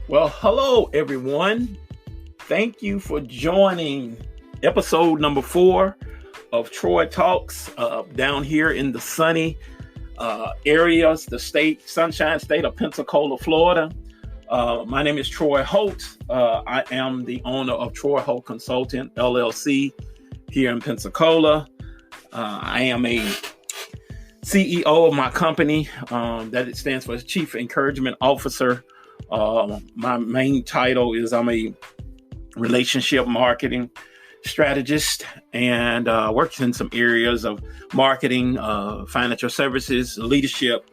Well, hello, everyone. Thank you for joining episode number 4 of Troy Talks down here in the sunny areas, the sunshine state of Pensacola, Florida. My name is Troy Holt. I am the owner of Troy Holt Consultant, LLC, here in Pensacola. I am a CEO of my company that it stands for Chief Encouragement Officer. My main title is I'm a relationship marketing strategist and works in some areas of marketing, financial services, leadership.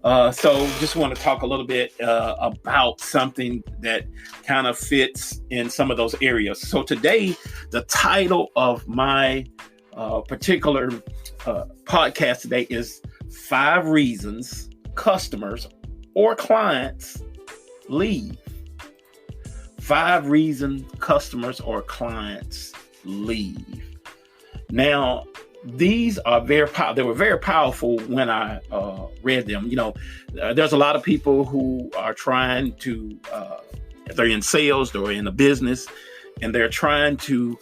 So just want to talk a little bit about something that kind of fits in some of those areas. So today, the title of my particular podcast today is 5 reasons customers or clients leave. 5 reasons customers or clients leave. Now, these are they were very powerful when I read them. There's a lot of people who are trying to, they're in sales, they're in a business, and they're trying to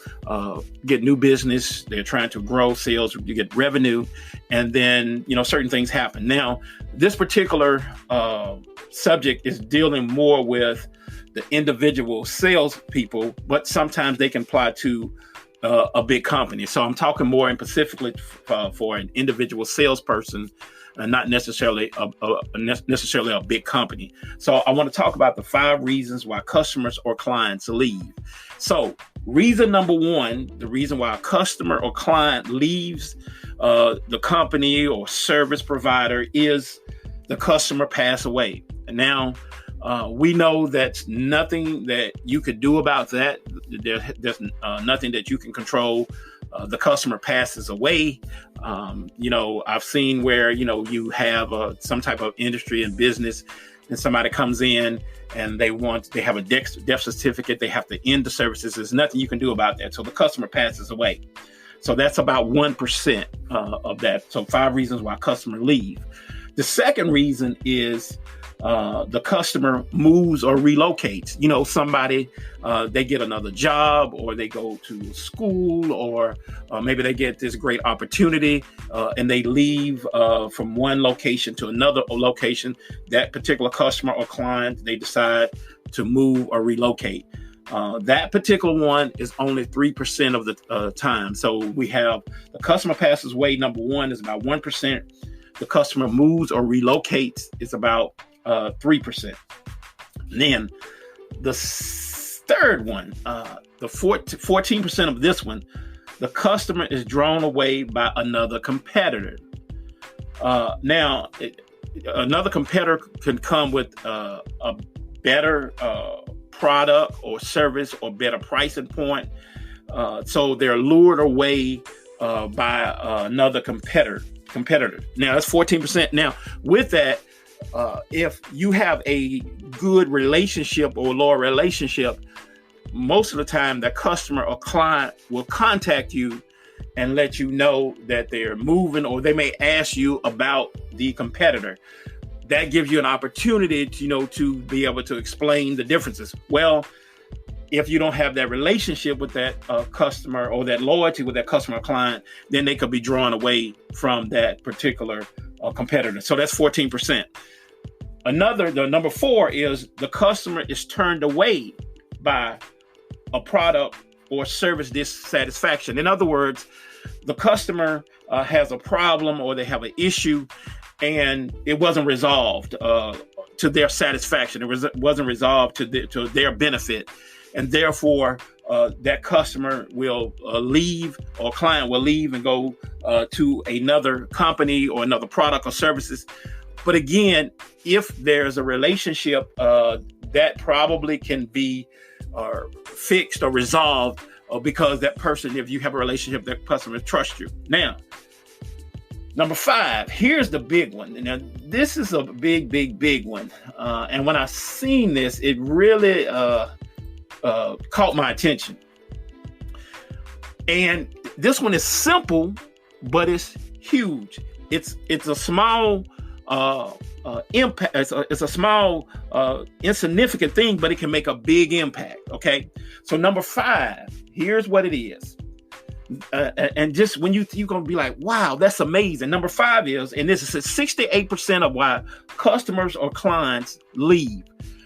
get new business. They're trying to grow sales, you get revenue, and then, certain things happen. Now, this particular subject is dealing more with the individual salespeople, but sometimes they can apply to a big company. So I'm talking more in specifically for an individual salesperson, and not necessarily a big company. So I want to talk about the 5 reasons why customers or clients leave. So reason number 1, the reason why a customer or client leaves the company or service provider is the customer pass away. And now we know that's nothing that you could do about that. There's nothing that you can control. The customer passes away. I've seen where, you have some type of industry and business, and somebody comes in and they have a death certificate. They have to end the services. There's nothing you can do about that. So the customer passes away. So that's about 1% of that. So 5 reasons why customers leave. The second reason is the customer moves or relocates. Somebody, they get another job, or they go to school, or maybe they get this great opportunity and they leave from one location to another location. That particular customer or client, they decide to move or relocate. That particular one is only 3% of the time. So we have the customer passes away. Number 1 is about 1%. The customer moves or relocates is about 3%. And then the third one, the 14% of this one, the customer is drawn away by another competitor. Now, another competitor can come with a better product or service or better pricing point. So they're lured away by another competitor. Now, that's 14%. Now, with that, if you have a good relationship or loyal relationship, most of the time the customer or client will contact you and let you know that they're moving, or they may ask you about the competitor. That gives you an opportunity to be able to explain the differences. Well, if you don't have that relationship with that customer, or that loyalty with that customer or client, then they could be drawn away from that particular competitor. So that's 14%. The number 4 is the customer is turned away by a product or service dissatisfaction. In other words, the customer has a problem, or they have an issue, and it wasn't resolved to their satisfaction. It wasn't resolved to their benefit. And therefore, that customer will leave, or client will leave and go to another company or another product or services. But again, if there's a relationship, that probably can be fixed or resolved because that person, if you have a relationship, that customer trusts you. Now, number 5, here's the big one. Now, this is a big one. And when I seen this, it really caught my attention. And this one is simple, but it's huge. It's a small impact. It's a small, insignificant thing, but it can make a big impact. Okay. So number 5, here's what it is. And just when you're going to be like, wow, that's amazing. Number 5 is, and this is 68% of why customers or clients leave.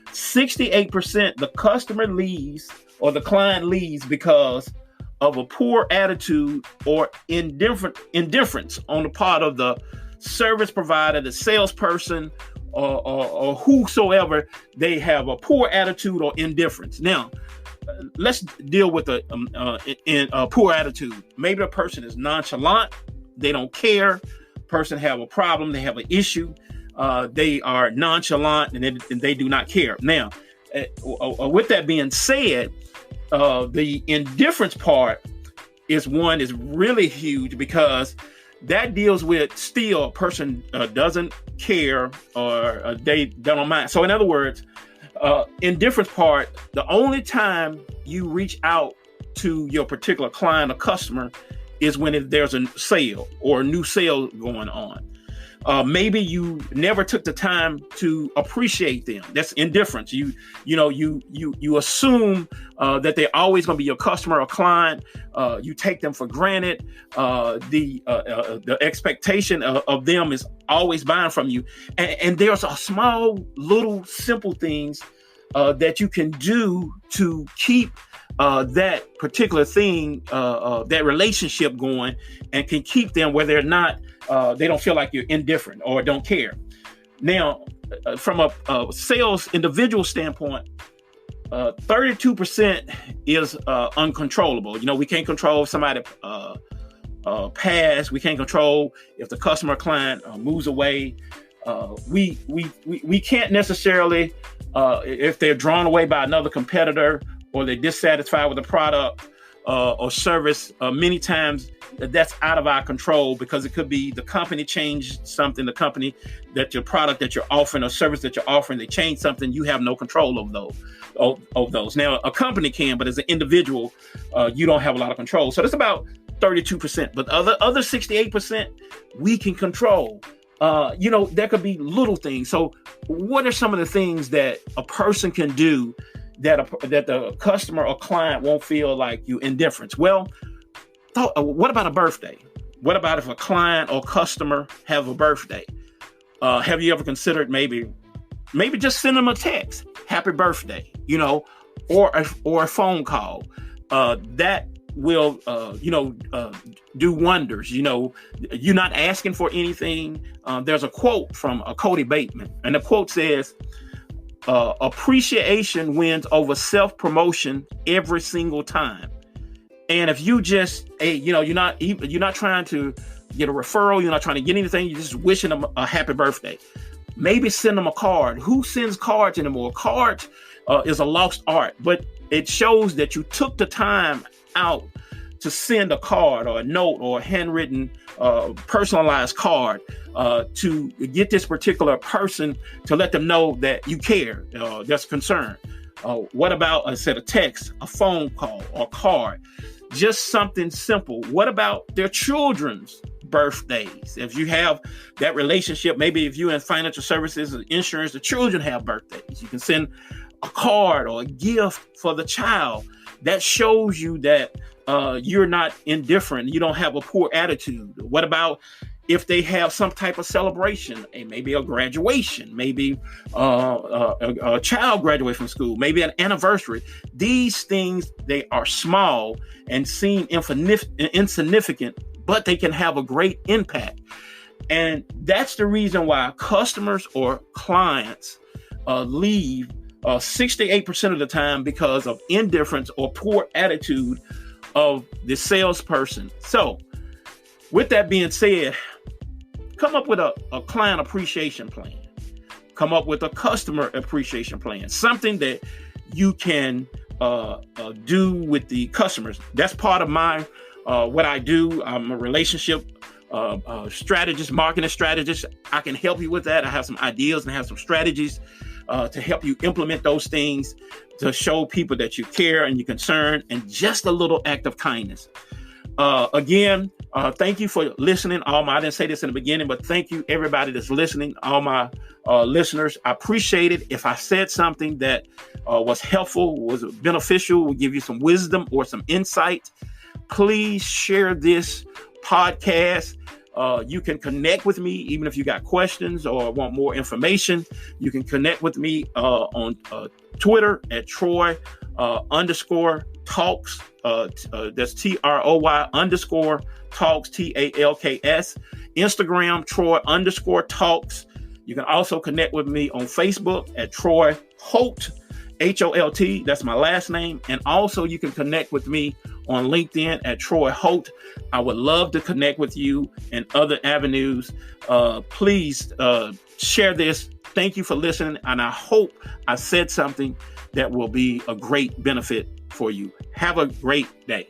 68% the customer leaves or the client leaves because of a poor attitude or indifference on the part of the service provider, the salesperson, or whosoever. They have a poor attitude or indifference. Now, let's deal with a poor attitude. Maybe the person is nonchalant. They don't care. Person have a problem. They have an issue. They are nonchalant and they do not care. Now, with that being said, the indifference part is really huge, because that deals with still a person doesn't care or they don't mind. So in other words, indifference part, the only time you reach out to your particular client or customer is when there's a sale or a new sale going on. Maybe you never took the time to appreciate them. That's indifference. You assume that they're always going to be your customer or client. You take them for granted. The expectation of them is always buying from you. And there's a small, little, simple things that you can do to keep that particular thing, that relationship going, and can keep them where they're not. They don't feel like you're indifferent or don't care. Now, from a sales individual standpoint, 32% is uncontrollable. We can't control if somebody pass. We can't control if the customer or client moves away. We can't necessarily, if they're drawn away by another competitor or they're dissatisfied with the product or service. Many times that's out of our control, because it could be the company changed something, the company that your product that you're offering or service that you're offering, they change something. You have no control of those. Now, a company can, but as an individual, you don't have a lot of control. So that's about 32%. But other 68%, we can control. There could be little things. So what are some of the things that a person can do that the customer or client won't feel like you indifference? Well, what about a birthday? What about if a client or customer have a birthday? Have you ever considered maybe just send them a text, happy birthday, or a phone call? That will, do wonders. You're not asking for anything. There's a quote from Cody Bateman, and the quote says, appreciation wins over self-promotion every single time. And if you just, you're not trying to get a referral, you're not trying to get anything, you're just wishing them a happy birthday. Maybe send them a card. Who sends cards anymore? Cards is a lost art, but it shows that you took the time out to send a card or a note or a handwritten, personalized card to get this particular person, to let them know that you care, that's concern. What about a set of text, a phone call, or card? Just something simple. What about their children's birthdays? If you have that relationship, maybe if you're in financial services or insurance, the children have birthdays. You can send a card or a gift for the child. That shows you that you're not indifferent. You don't have a poor attitude. What about if they have some type of celebration, maybe a graduation, maybe a child graduate from school, maybe an anniversary? These things, they are small and seem insignificant, but they can have a great impact. And that's the reason why customers or clients leave 68% of the time, because of indifference or poor attitude of the salesperson. So with that being said, come up with a client appreciation plan. Come up with a customer appreciation plan, something that you can do with the customers. That's part of my what I do. I'm a relationship strategist, marketing strategist. I can help you with that. I have some ideas and have some strategies to help you implement those things, to show people that you care and you're concerned, and just a little act of kindness. Again, thank you for listening. I didn't say this in the beginning, but thank you everybody that's listening, all my listeners. I appreciate it. If I said something that was helpful, was beneficial, will give you some wisdom or some insight, please share this podcast. You can connect with me even if you got questions or want more information. You can connect with me on Twitter at Troy _talks. That's TROY _talks, TALKS. Instagram, Troy _talks. You can also connect with me on Facebook at Troy Holt, HOLT. That's my last name. And also you can connect with me on LinkedIn at Troy Holt. I would love to connect with you in other avenues. Please share this. Thank you for listening. And I hope I said something that will be a great benefit for you. Have a great day.